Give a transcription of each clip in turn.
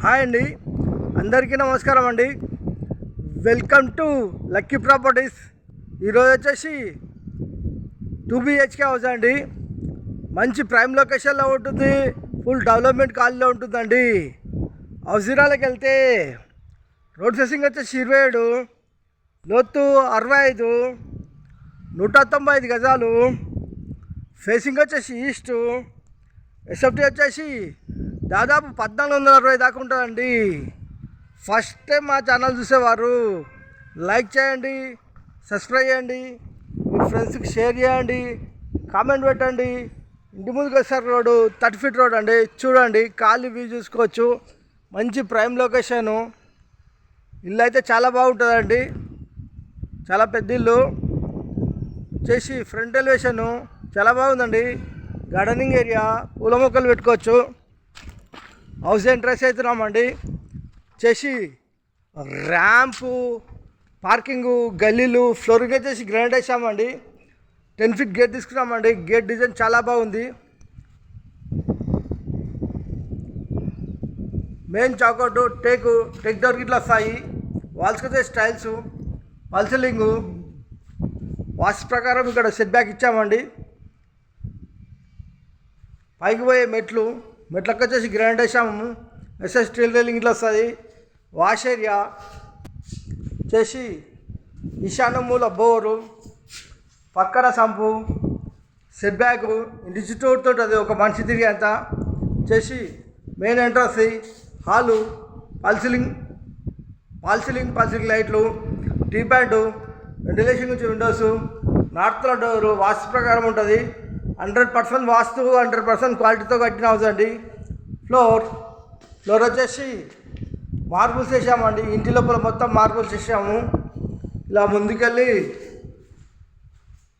Hi అండి, అందరికీ నమస్కారం అండి. Welcome to lucky properties. ఈరోజు వచ్చేసి 2 BHK హౌస్ అండి. మంచి ప్రైమ్ లొకేషన్లో ఉంటుంది, ఫుల్ డెవలప్మెంట్ కాలనీలో ఉంటుందండి. హౌస్ వివరాలకు వెళ్తే రోడ్ ఫేసింగ్ వచ్చేసి 27, లోతు 65, 195 గజాలు. ఫేసింగ్ వచ్చేసి ఈస్ట్. ఎస్ఎఫ్టీ వచ్చేసి దాదాపు 1460 దాకా ఉంటుందండి. ఫస్ట్ టైం మా ఛానల్ చూసేవారు లైక్ చేయండి, సబ్స్క్రైబ్ చేయండి, మీ ఫ్రెండ్స్కి షేర్ చేయండి, కామెంట్ పెట్టండి. ఇంటి ముందుకు వస్తారు రోడ్డు 30 feet రోడ్ అండి. చూడండి, ఖాళీ వ్యూ చూసుకోవచ్చు. మంచి ప్రైమ్ లొకేషను. ఇల్లు అయితే చాలా బాగుంటుందండి, చాలా పెద్ద ఇల్లు. చేసి ఫ్రంట్ ఎలివేషను చాలా బాగుందండి. గార్డెనింగ్ ఏరియా, పూల మొక్కలు పెట్టుకోవచ్చు. హౌస్ ఎంట్రెన్స్ అవుతున్నామండి. చేసి ర్యాంపు, పార్కింగు, గల్లీలు, ఫ్లోరింగ్ వచ్చేసి గ్రానైట్ వేసామండి. 10 feet గేట్ తీసుకున్నామండి. గేట్ డిజైన్ చాలా బాగుంది. మెయిన్ చాకౌట్ టేక్ డోర్ గిట్లా వస్తాయి. వాల్స్కి వచ్చేసి టైల్స్, వాల్ సీలింగు. వాస్తు ప్రకారం ఇక్కడ సెట్ బ్యాక్ ఇచ్చామండి. పైకి పోయే మెట్లకు వచ్చేసి గ్రానైట్ వేసాము. ఎస్ఎస్ స్టీల్ రైలింగ్ ఇట్లా వస్తుంది. వాష్ ఏరియా చేసి ఈశాన్య మూల బోరు, పక్కన సంపు, సెట్ బ్యాగ్, ఇంటి చుట్టూతో ఉంటుంది ఒక మనిషి తిరిగేంత. చేసి main entrance, hall, fall ceiling లైట్లు, టీ ప్యాంటు, వెంటిలేషన్ నుంచి విండోస్, నార్త్లో డోరు. వాస్తు ప్రకారం ఉంటుంది. 100% వాస్తు, 100% క్వాలిటీతో కట్టిన హౌస్ అండి. ఫ్లోర్ వచ్చేసి మార్బుల్స్ వేసామండి. ఇంటి లోపల మొత్తం మార్బుల్స్ వేసాము. ఇలా ముందుకెళ్ళి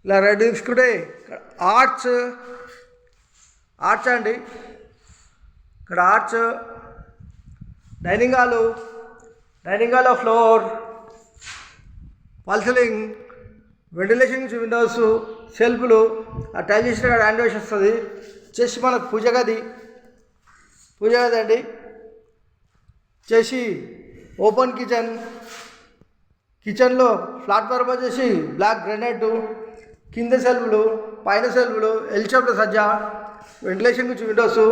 ఇలా రెడీ తీసుకుంటే ఆర్చ్ అండి. ఇక్కడ ఆర్చ్, డైనింగ్ హాల్లో floor, fall ceiling, ventilation windows, సెల్ఫ్లు, ఆ టైల్ చేసిన హ్యాండ్ వాష్ వస్తుంది. చేసి మనకు పూజ గది అండి. చేసి ఓపెన్ కిచెన్లో ప్లాట్ఫామ్ వచ్చేసి బ్లాక్ గ్రానైట్, కింద సెల్ఫ్లు, పైన సెల్ఫ్లు, ఎల్ షేప్లో సజ్జా, వెంటిలేషన్ నుంచి విండోస్.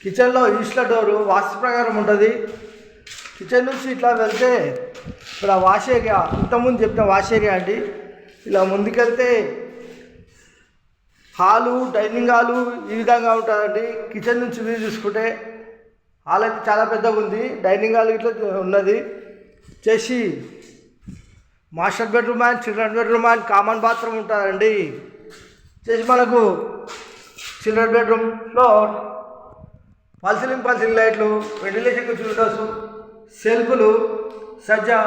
కిచెన్లో ఈస్ట్లో డోరు వాస్తు ప్రకారం ఉంటుంది. కిచెన్ నుంచి ఇట్లా వెళ్తే ఇక్కడ వాష్ ఏరియా, ఇంతకుముందు చెప్పిన వాష్ ఏరియా అండి. ఇలా ముందుకెళ్తే హాలు, డైనింగ్ హాలు ఈ విధంగా ఉంటుందండి. కిచెన్ నుంచి వ్యూ చూసుకుంటే హాల్ అయితే చాలా పెద్దగా ఉంది. డైనింగ్ హాల్ ఇట్లా ఉన్నది. చేసి master bedroom and children bedroom and common bathroom ఉంటుందండి. చేసి మనకు చిల్డ్రన్ బెడ్రూమ్లో ఫాల్ సీలింగ్ లైట్లు, వెంటిలేషన్ నుంచి విండోస్, సెల్ఫ్లు, సజ్జా.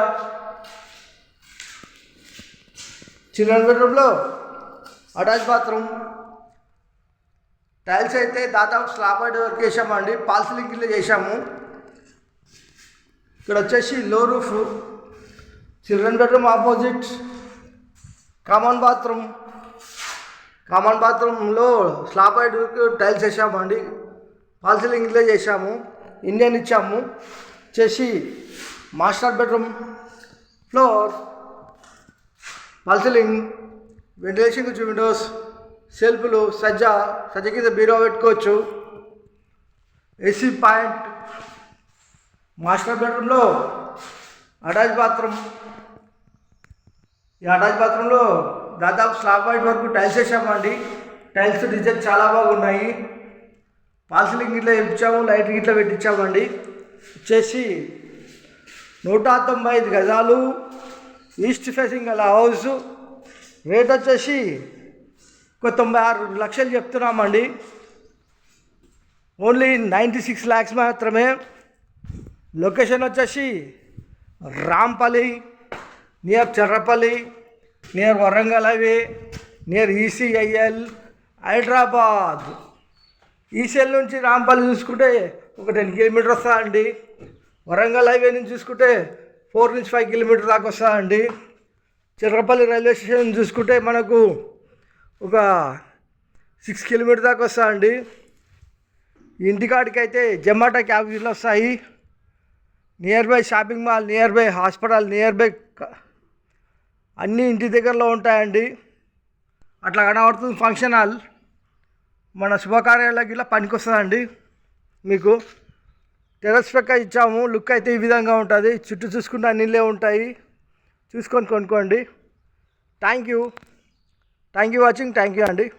చిల్డ్రన్ బెడ్రూమ్లో అటాచ్ బాత్రూమ్. టైల్స్ అయితే దాదాపు స్లాబ్ వర్క్ వేసామండి. ఫాల్ సీలింగ్ కింద చేసాము. ఇక్కడ వచ్చేసి low roof. Children bedroom opposite common బాత్రూంలో స్లాబ్ వర్క్ టైల్స్ వేసామండి. ఫాల్ సీలింగ్ ఇట్లా చేసాము. ఇండియన్ ఇచ్చాము. చేసి master bedroom floor, fall ceiling, ventilation నుంచి విండోస్, సెల్ఫ్లు, సజ్జా కింద బీరో పెట్టుకోవచ్చు. AC point. మాస్టర్ బెడ్రూమ్లో అటాచ్ బాత్రూమ్. ఈ అటాచ్ బాత్రూంలో దాదాపు స్లాబ్ వైట్ వరకు టైల్స్ వేసామండి. టైల్స్ డిజైన్ చాలా బాగున్నాయి. ఫాల్ సీలింగ్ ఇట్లా ఇచ్చాము, లైట్ ఇట్లా పెట్టించామండి. వచ్చేసి 195 గజాలు, ఈస్ట్ ఫేసింగ్ గల హౌస్. రేట్ వచ్చేసి 96 లక్షలు చెప్తున్నామండి. ఓన్లీ 96 lakhs మాత్రమే. లొకేషన్ వచ్చేసి Rampally, near Cherrapally, near Warangal highway, near ECIL, Hyderabad. ECIL నుంచి రాంపల్లి చూసుకుంటే ఒక 10 kilometers వస్తుందండి. వరంగల్ హైవే నుంచి చూసుకుంటే 4 నుంచి 5 kilometers దాకా వస్తుందండి. చిర్రపల్లి రైల్వే స్టేషన్ చూసుకుంటే మనకు ఒక 6 kilometers దాకా వస్తుందండి. ఇంటికాడికి అయితే జొమాటో క్యాబ్లు వస్తాయి. Near by shopping mall, near by hospital, near by అన్నీ ఇంటి దగ్గరలో ఉంటాయండి. అట్లా కనబడుతుంది ఫంక్షన్ హాల్. మన శుభకార్యాలకి ఇలా పనికొస్తుందండి. మీకు టెర్రస్ పక్క ఇచ్చాము. లుక్ అయితే ఈ విధంగా ఉంటుంది. చుట్టూ చూసుకుంటే నీళ్ళే ఉంటాయి. చూసుకొని కొనుక్కోండి. Thank you watching. Thank you అండి.